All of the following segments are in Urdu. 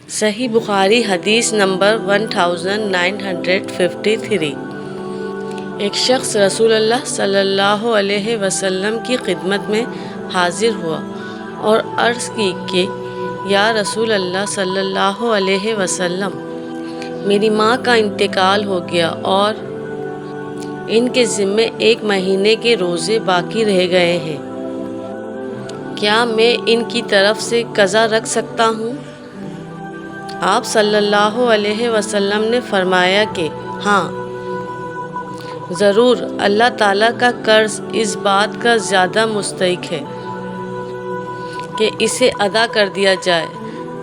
صحیح بخاری حدیث نمبر 1953۔ ایک شخص رسول اللہ صلی اللہ علیہ وسلم کی خدمت میں حاضر ہوا اور عرض کی کہ یا رسول اللہ صلی اللہ علیہ وسلم، میری ماں کا انتقال ہو گیا اور ان کے ذمے 1 مہینے کے روزے باقی رہ گئے ہیں، کیا میں ان کی طرف سے قضا رکھ سکتا ہوں؟ آپ صلی اللہ علیہ وسلم نے فرمایا کہ ہاں، ضرور، اللہ تعالیٰ کا قرض اس بات کا زیادہ مستحق ہے کہ اسے ادا کر دیا جائے۔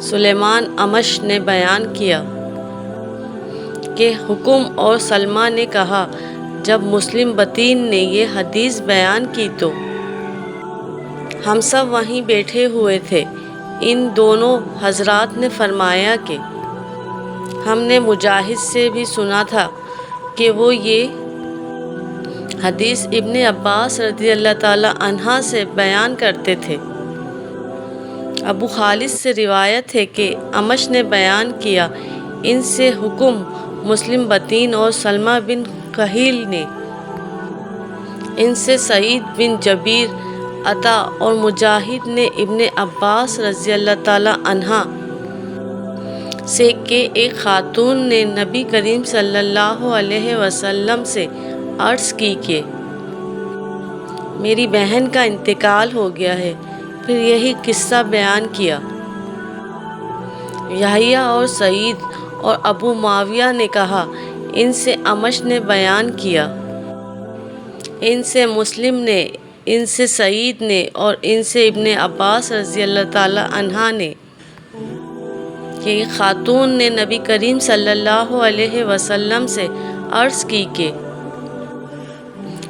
سلیمان امش نے بیان کیا کہ حکم اور سلمہ نے کہا، جب مسلم بطین نے یہ حدیث بیان کی تو ہم سب وہیں بیٹھے ہوئے تھے۔ ان دونوں حضرات نے فرمایا کہ ہم نے مجاہد سے بھی سنا تھا کہ وہ یہ حدیث ابن عباس رضی اللہ تعالیٰ عنہ سے بیان کرتے تھے۔ ابو خالد سے روایت ہے کہ امش نے بیان کیا، ان سے حکم، مسلم بطین اور سلمہ بن کہیل نے، ان سے سعید بن جبیر، عطا اور مجاہد نے ابن عباس رضی اللہ تعالیٰ عنہ سے کہ ایک خاتون نے نبی کریم صلی اللہ علیہ وسلم سے عرض کی کہ میری بہن کا انتقال ہو گیا ہے، پھر یہی قصہ بیان کیا۔ یحییٰ اور سعید اور ابو معاویہ نے کہا، ان سے امش نے بیان کیا، ان سے مسلم نے، ان سے سعید نے اور ان سے ابن عباس رضی اللہ تعالیٰ عنہ نے کہ ایک خاتون نے نبی کریم صلی اللہ علیہ وسلم سے عرض کی کہ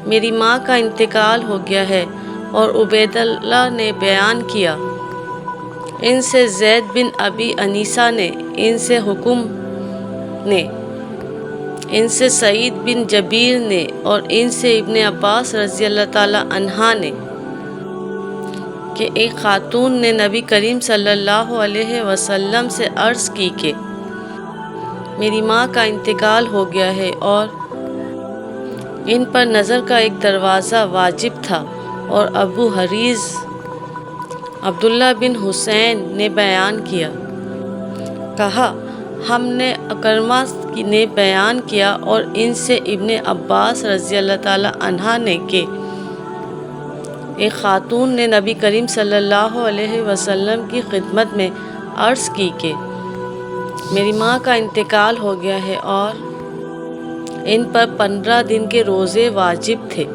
میری ماں کا انتقال ہو گیا ہے، اور عبید اللہ نے بیان کیا، ان سے زید بن ابی انیسہ نے، ان سے حکم نے، ان سے سعید بن جبیر نے اور ان سے ابن عباس رضی اللہ تعالیٰ عنہ نے کہ ایک خاتون نے نبی کریم صلی اللہ علیہ وسلم سے عرض کی کہ میری ماں کا انتقال ہو گیا ہے اور ان پر نظر کا ایک دروازہ واجب تھا۔ اور ابو حریز عبداللہ بن حسین نے بیان کیا، کہا، ہم نے اکرمہ نے بیان کیا اور ان سے ابن عباس رضی اللہ تعالیٰ عنہ نے کہ ایک خاتون نے نبی کریم صلی اللہ علیہ وسلم کی خدمت میں عرض کی کہ میری ماں کا انتقال ہو گیا ہے اور ان پر 15 دن کے روزے واجب تھے۔